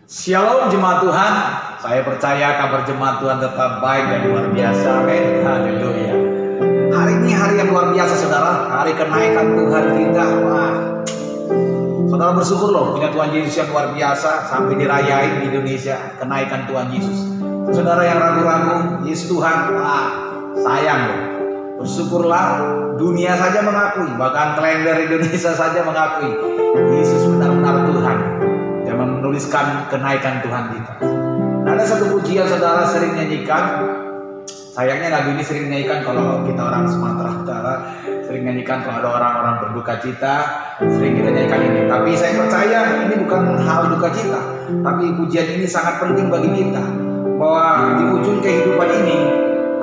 Shalom jemaat Tuhan, saya percaya kabar jemaat Tuhan tetap baik dan luar biasa. Amin, haleluya. Hari ini hari yang luar biasa saudara, hari kenaikan Tuhan kita. Wah, saudara bersyukur loh punya Tuhan Yesus yang luar biasa. Sampai dirayain di Indonesia kenaikan Tuhan Yesus. Saudara yang ragu-ragu, Yesus Tuhan, sayang loh. Bersyukurlah, dunia saja mengakui, bahkan kalender Indonesia saja mengakui Yesus benar-benar Tuhan. Yang menuliskan kenaikan Tuhan kita. Nah, ada satu pujian saudara sering nyanyikan. Sayangnya lagu ini sering nyanyikan kalau kita orang Sumatera Utara, sering nyanyikan kalau ada orang-orang berduka cita, sering kita nyanyikan ini. Tapi saya percaya ini bukan hal duka cita, tapi pujian ini sangat penting bagi kita, bahwa di ujung kehidupan ini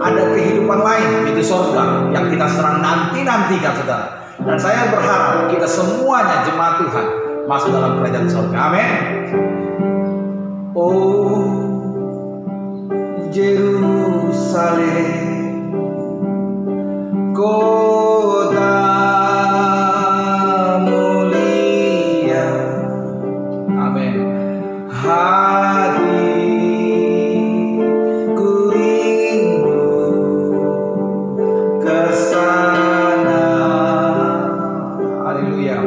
ada kehidupan lain, itu surga yang kita serang nantikan saudara. Dan saya berharap kita semuanya jemaat Tuhan masuk dalam kerajaan surga. Amin. Oh Yerusalem, kota mulia. Amin. Hatiku rindu ke sana. Haleluya.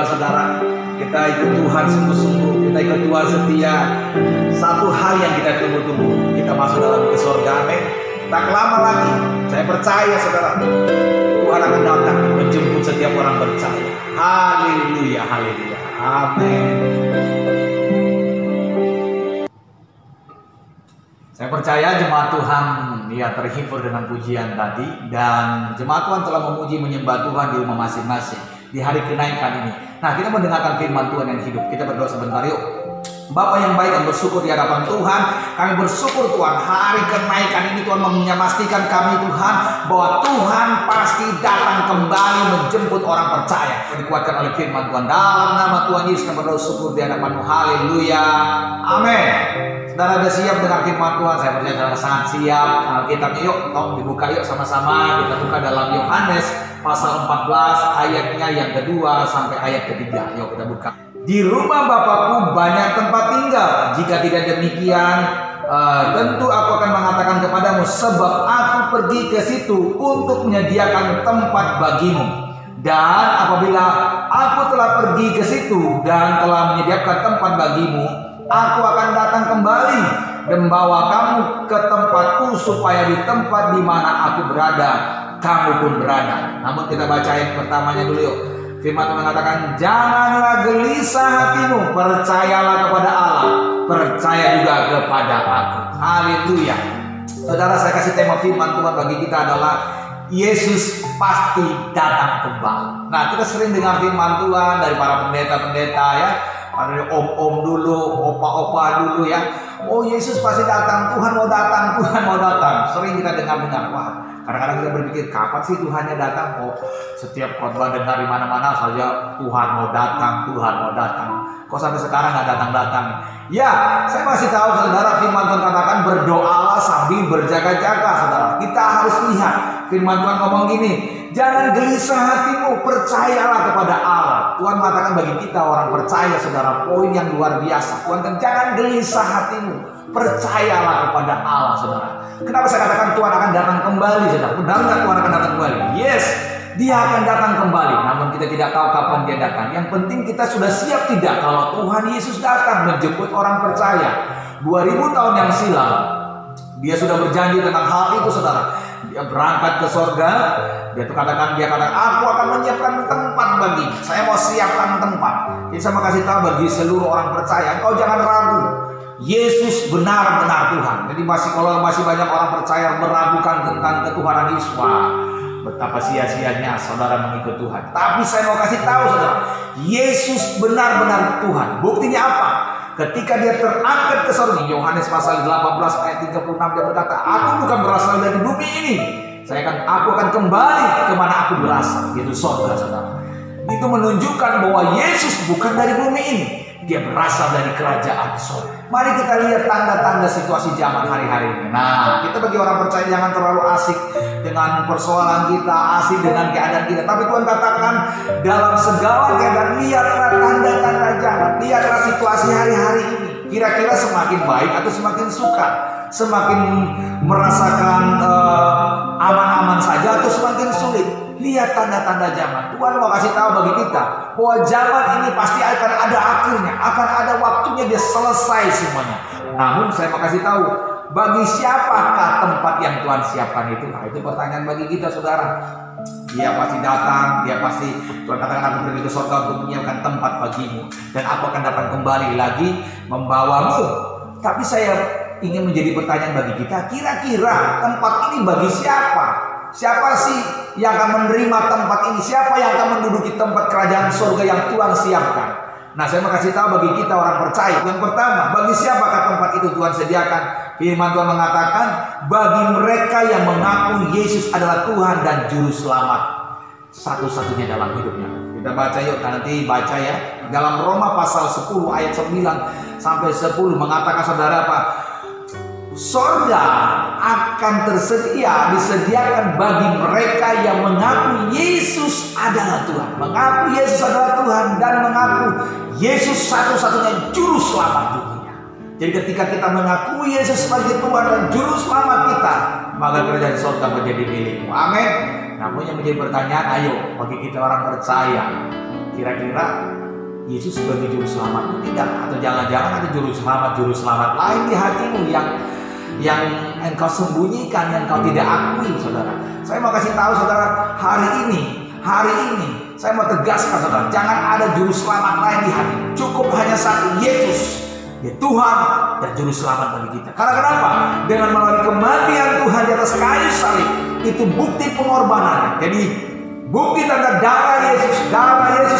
Saudara, kita ikut Tuhan sungguh-sungguh, kita ikut Tuhan setia. Satu hal yang kita tunggu-tunggu, kita masuk dalam ke surga. Amin. Tak lama lagi, saya percaya saudara, Tuhan akan datang menjemput setiap orang percaya. Haleluya, haleluya, amin. Saya percaya jemaat Tuhan terhibur dengan pujian tadi, dan jemaat Tuhan telah memuji menyembah Tuhan di rumah masing-masing di hari kenaikan ini. Nah, kita mendengarkan firman Tuhan yang hidup. Kita berdoa sebentar yuk. Bapa yang baik dan bersyukur di hadapan Tuhan, kami bersyukur Tuhan hari kenaikan ini Tuhan memastikan kami Tuhan bahwa Tuhan pasti datang kembali menjemput orang percaya. Dikuatkan oleh firman Tuhan dalam nama Tuhan Yesus kami bersyukur di hadapan-Mu. Haleluya, amin. Saudara ada siap dengan firman Tuhan? Saya percaya saudara sangat siap. Alkitab yuk, tolong dibuka yuk sama-sama. Kita buka dalam Yohanes pasal 14 ayatnya yang kedua sampai ayat ketiga. Yuk kita buka. Di rumah Bapakku banyak tempat tinggal. Jika tidak demikian, tentu aku akan mengatakan kepadamu, sebab aku pergi ke situ untuk menyediakan tempat bagimu. Dan apabila aku telah pergi ke situ dan telah menyediakan tempat bagimu, aku akan datang kembali dan membawa kamu ke tempatku, supaya di tempat di mana aku berada, kamu pun berada. Namun kita baca ayat pertamanya dulu yuk. Firman Tuhan mengatakan, janganlah gelisah hatimu, percayalah kepada Allah, percaya juga kepada aku. Haleluya. Saudara, saya kasih tema firman Tuhan bagi kita adalah Yesus pasti datang kembali. Nah, kita sering dengar firman Tuhan dari para pendeta-pendeta ya, dari om-om dulu, opa-opa dulu ya. Oh, Yesus pasti datang, Tuhan mau datang, Tuhan mau datang. Sering kita dengar-dengar. Wah, kadang-kadang kita berpikir, kapan sih Tuhannya datang? Oh, setiap khotbah dengar di mana-mana saja Tuhan mau datang, Tuhan mau datang. Kok sampai sekarang nggak datang-datang? Ya, saya masih tahu saudara, firman Tuhan katakan berdoalah sambil berjaga-jaga, saudara. Kita harus lihat firman Tuhan ngomong gini, jangan gelisah hatimu, percayalah kepada Allah. Tuhan mengatakan bagi kita orang percaya, saudara, poin yang luar biasa. Tuhan kan jangan gelisah hatimu, percayalah kepada Allah, saudara. Kenapa saya katakan Tuhan akan datang kembali, saudara? Benar nggak Tuhan akan datang kembali? Yes, Dia akan datang kembali. Namun kita tidak tahu kapan Dia datang. Yang penting kita sudah siap tidak kalau Tuhan Yesus datang menjemput orang percaya. 2000 tahun yang silam Dia sudah berjanji tentang hal itu, saudara. Dia berangkat ke sorga. Dia katakan, aku akan menyiapkan tempat bagi. Saya mau siapkan tempat. Jadi saya mau kasih tahu bagi seluruh orang percaya, kau jangan ragu. Yesus benar-benar Tuhan. Jadi kalau masih banyak orang percaya meragukan tentang ketuhanan Yesus, betapa sia-sianya saudara mengikut Tuhan. Tapi saya mau kasih tahu saudara, Yesus benar-benar Tuhan. Buktinya apa? Ketika Dia terangkat ke surga, Yohanes pasal 18 ayat 36, Dia berkata, aku bukan berasal dari bumi ini. Aku akan kembali kemana aku berasal, yaitu surga, saudara. Itu menunjukkan bahwa Yesus bukan dari bumi ini. Dia berasal dari kerajaan surga. Mari kita lihat tanda-tanda situasi zaman hari-hari ini. Nah, kita bagi orang percaya jangan terlalu asik dengan persoalan kita, asik dengan keadaan kita. Tapi Tuhan katakan dalam segala keadaan lihatlah tanda-tanda zaman, lihatlah situasi hari-hari ini. Kira-kira semakin baik atau semakin suka, semakin merasakan aman-aman saja atau semakin sulit. Lihat tanda-tanda zaman. Tuhan mau kasih tahu bagi kita bahwa zaman ini pasti akan ada akhirnya, akan ada waktunya dia selesai semuanya. Namun saya mau kasih tahu, bagi siapakah tempat yang Tuhan siapkan itu? Nah, itu pertanyaan bagi kita, saudara. Dia pasti datang, dia pasti Tuhan katakan aku pergi ke surga untuk menyiapkan tempat bagimu, dan aku akan datang kembali lagi membawamu. Tapi saya ingin menjadi pertanyaan bagi kita, kira-kira tempat ini bagi siapa? Siapa sih yang akan menerima tempat ini? Siapa yang akan menduduki tempat kerajaan surga yang Tuhan siapkan? Nah, saya mau kasih tahu bagi kita orang percaya. Yang pertama, bagi siapakah tempat itu Tuhan sediakan? Firman Tuhan mengatakan, bagi mereka yang mengaku Yesus adalah Tuhan dan Juru Selamat satu-satunya dalam hidupnya. Kita baca yuk, nanti baca ya. Dalam Roma pasal 10 ayat 9 sampai 10 mengatakan, saudara apa? Surga akan disediakan bagi mereka yang mengaku Yesus adalah Tuhan, mengaku Yesus adalah Tuhan, dan mengaku Yesus satu-satunya juru selamat dunia. Jadi ketika kita mengaku Yesus sebagai Tuhan dan juru selamat kita, maka kerajaan surga menjadi milikmu. Amin. Namun yang menjadi pertanyaan, ayo bagi kita orang percaya, kira-kira Yesus sebagai juru selamat tidak? Atau jangan-jangan ada juru selamat lain di hatimu yang engkau sembunyikan, yang engkau tidak akui, saudara. Saya mau kasih tahu saudara, hari ini saya mau tegaskan saudara, jangan ada juru selamat lain di hatimu. Cukup hanya satu, Yesus, ya Tuhan dan juru selamat bagi kita. Karena kenapa? Dengan melalui kematian Tuhan di atas kayu salib, itu bukti pengorbanannya. Jadi bukti tanda darah Yesus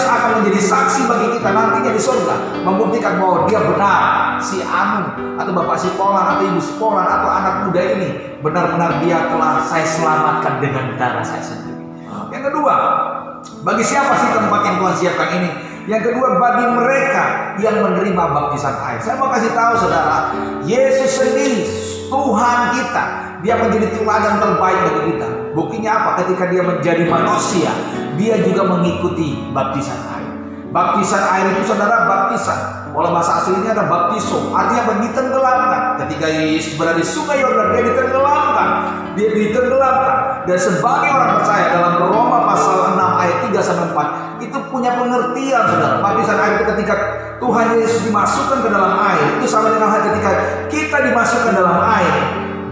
akan menjadi saksi bagi kita nantinya di surga, membuktikan bahwa Dia benar, si Anu atau Bapak si Polan atau Ibu si Polan atau anak muda ini benar-benar dia telah saya selamatkan dengan darah saya sendiri. Yang kedua, bagi siapa sih tempat yang Tuhan siapkan ini? Yang kedua, bagi mereka yang menerima baptisan air. Saya mau kasih tahu saudara, Yesus sendiri Tuhan kita, Dia menjadi teladan terbaik bagi kita. Buktinya apa? Ketika Dia menjadi manusia, Dia juga mengikuti baptisan air. Baptisan air itu saudara, baptisan. Walau bahasa aslinya ada baptiso, artinya ditenggelamkan. Ketika Yesus berada di sungai Yordan, Dia ditenggelamkan. Dan sebagai orang percaya dalam Roma pasal 6 ayat 3 sampai 4 itu punya pengertian saudara. Baptisan air itu ketika Tuhan Yesus dimasukkan ke dalam air, itu sama dengan hal ketika kita dimasukkan dalam air,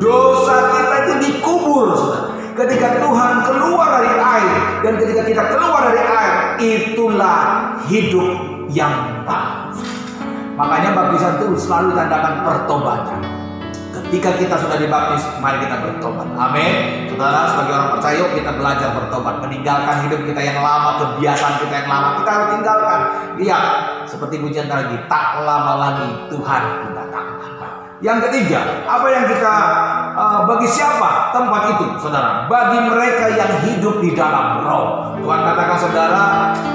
dosa kita itu dikubur saudara. Ketika Tuhan keluar dari air, dan ketika kita keluar dari air, itulah hidup yang baru. Makanya baptisan itu selalu ditandakan pertobatan. Ketika kita sudah dibaptis, mari kita bertobat. Amin. Saudara, sebagai orang percaya, kita belajar bertobat, meninggalkan hidup kita yang lama, kebiasaan kita yang lama, kita harus tinggalkan. Lihat, seperti pujian tadi, tak lama lagi Tuhan datang. Yang ketiga, apa yang kita bagi siapa tempat itu, saudara? Bagi mereka yang hidup di dalam roh. Tuhan katakan, saudara,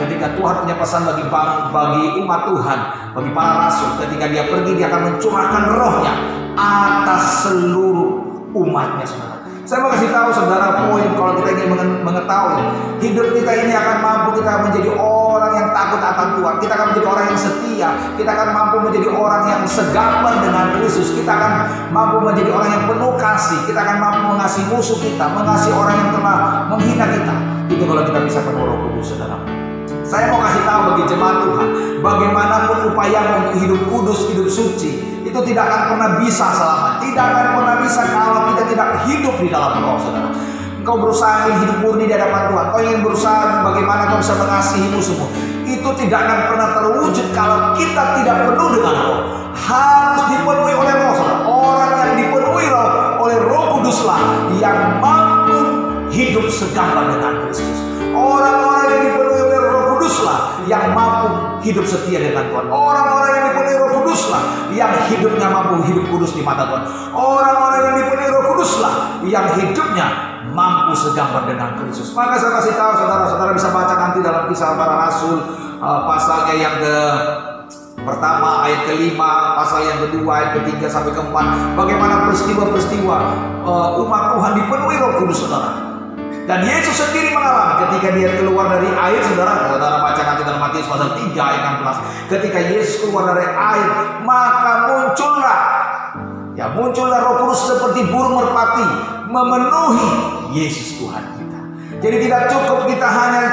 ketika Tuhan punya pesan bagi umat Tuhan, bagi para rasul, ketika dia pergi, dia akan mencurahkan rohnya atas seluruh umatnya, saudara. Saya mau kasih tahu, saudara, poin kalau kita ingin mengetahui hidup kita ini akan mampu kita menjadi orang yang takut akan Tuhan. Kita akan menjadi orang yang setia. Kita akan mampu menjadi orang yang segambar dengan Kristus. Kita akan mampu menjadi orang yang penuh kasih. Kita akan mampu mengasihi musuh kita, mengasihi orang yang telah menghina kita. Itu kalau kita bisa penuh Roh Kudus, saudara. Saya mau kasih tahu bagi jemaat Tuhan, bagaimanapun upaya untuk hidup kudus, hidup suci, itu tidak akan pernah bisa selamat. Tidak akan pernah bisa kalau kita tidak hidup di dalam roh, saudara. Engkau berusaha ingin hidup murni di hadapan Tuhan. Kau ingin berusaha bagaimana kau bisa mengasihi musuhmu. Itu tidak akan pernah terwujud kalau kita tidak penuh dengan roh. Harus dipenuhi oleh roh, saudara. Orang yang dipenuhi roh oleh Roh Kuduslah yang mampu hidup segambar dengan Kristus. Orang-orang yang dipenuhi oleh Roh Kuduslah yang mampu hidup setia dengan Tuhan. Orang-orang yang dipenuhi Roh Kuduslah yang hidupnya mampu hidup kudus di mata Tuhan. Orang-orang yang dipenuhi Roh Kuduslah yang hidupnya mampu segambar dengan Kristus. Maka saya kasih tahu, saudara-saudara bisa baca nanti dalam Kisah Para Rasul pasalnya yang pertama, ayat kelima, pasal yang kedua, ayat ketiga sampai keempat. Bagaimana peristiwa-peristiwa umat Tuhan dipenuhi Roh Kudus, saudara. Dan Yesus sendiri mengalami ketika dia keluar dari air, saudara baca nanti dalam Matius pasal 3 ayat 16. Ketika Yesus keluar dari air, maka muncullah Roh Kudus seperti burung merpati memenuhi Yesus Tuhan kita. Jadi tidak cukup kita hanya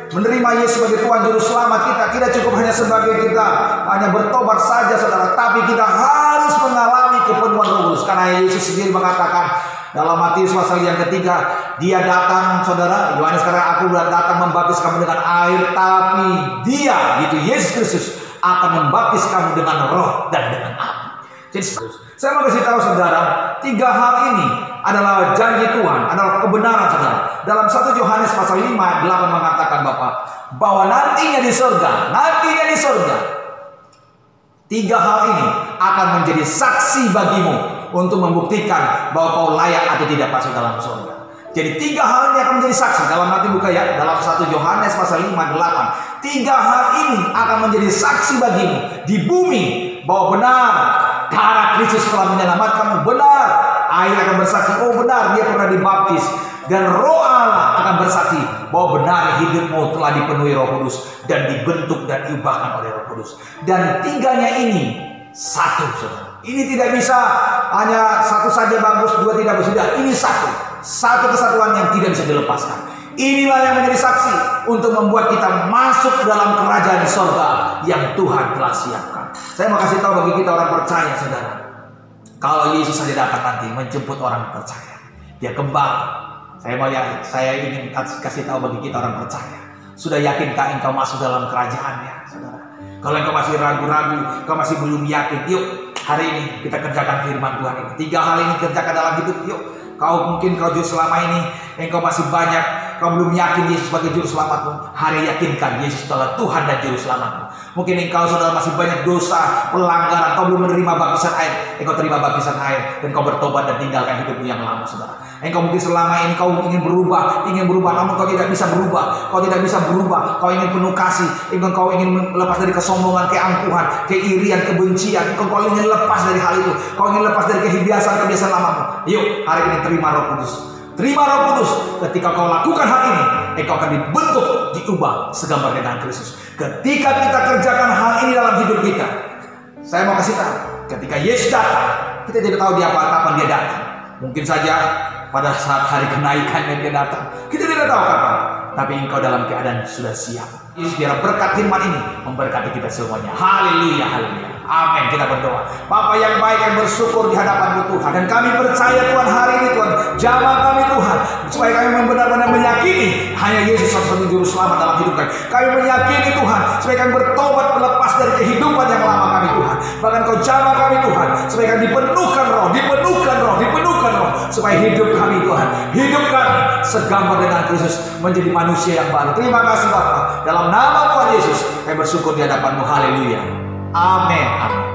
menerima Yesus sebagai Tuhan Juru Selamat kita, tidak cukup hanya sebagai kita hanya bertobat saja, saudara, tapi kita harus mengalami kepenuhan Roh Kudus. Karena Yesus sendiri mengatakan dalam Matius pasal yang ketiga, dia datang, saudara, Yohanes katakan, aku datang membaptis kamu dengan air, tapi dia, gitu, Yesus Kristus akan membaptis kamu dengan roh dan dengan api. Jadi saya mau kasih tahu, saudara, tiga hal ini adalah janji Tuhan, adalah kebenaran, saudara. Dalam 1 Yohanes pasal 5 ayat 8 mengatakan bahwa nantinya di surga, tiga hal ini akan menjadi saksi bagimu untuk membuktikan bahwa kau layak atau tidak masuk dalam surga. Jadi tiga hal ini akan menjadi saksi. Dalam nanti buka ya, dalam 1 Yohanes pasal 5 8. Tiga hal ini akan menjadi saksi bagimu di bumi bahwa benar darah Kristus telah menyelamatkanmu. Benar air akan bersaksi, oh benar dia pernah dibaptis. Dan Roh Allah akan bersaksi bahwa benar hidupmu telah dipenuhi Roh Kudus dan dibentuk dan diubahkan oleh Roh Kudus. Dan tiganya ini satu, saudara. Ini tidak bisa hanya satu saja bagus, dua tidak bagus. Ini satu kesatuan yang tidak bisa dilepaskan. Inilah yang menjadi saksi untuk membuat kita masuk dalam kerajaan surga yang Tuhan telah siapkan. Saya mau kasih tahu bagi kita orang percaya, saudara, kalau Yesus saja datang nanti menjemput orang percaya, dia kembali. Saya ingin kasih tahu bagi kita orang percaya, sudah yakinkah engkau masuk dalam kerajaannya, saudara? Kalau engkau masih ragu-ragu, engkau masih belum yakin, yuk hari ini kita kerjakan firman Tuhan ini. Tiga hal ini kerjakan dalam hidup, yuk. Kau juru selama ini, engkau masih banyak, kau belum yakin Yesus sebagai juru selamatmu. Hari yakinkan Yesus adalah Tuhan dan juru selamatmu. Mungkin engkau, saudara, masih banyak dosa, pelanggaran, kau belum menerima baptisan air. Engkau terima baptisan air dan kau bertobat dan tinggalkan hidupmu yang lama, saudara. Engkau mungkin selama ini kau ingin berubah, namun kau tidak bisa berubah. Kau ingin penuh kasih, kau ingin lepas dari kesombongan, keangkuhan, keirian, kebencian. Kau ingin lepas dari hal itu. Kau ingin lepas dari kebiasaan lamamu. Yuk, hari ini terima Roh Kudus. Terima Roh Kudus. Ketika kau lakukan hal ini, engkau akan dibentuk, diubah segambar dengan Kristus. Ketika kita kerjakan hal ini dalam hidup kita, saya mau kasih tahu, ketika Yesus datang, kita tidak tahu kapan dia datang. Mungkin saja pada saat hari kenaikannya dia datang, kita tidak tahu kapan. Tapi engkau dalam keadaan sudah siap. Yesus, biar berkat firman ini memberkati kita semuanya. Haleluya, haleluya. Amin. Kita berdoa. Bapa yang baik, yang bersyukur di hadapan-Mu Tuhan. Dan kami percaya Tuhan hari ini Tuhan, jamah kami Tuhan, supaya kami benar-benar meyakini hanya Yesus satu-satunya juru selamat dalam hidup kami. Kami meyakini Tuhan, supaya kami bertobat melepas dari kehidupan yang lama kami Tuhan. Bahkan Kau jamah kami Tuhan, supaya kami dipenuhkan roh, supaya hidup kami Tuhan, hidup kami segambar dengan Kristus, menjadi manusia yang baru. Terima kasih Bapa. Dalam nama Tuhan Yesus, kami bersyukur di hadapan-Mu. Haleluya. Amin. Amin.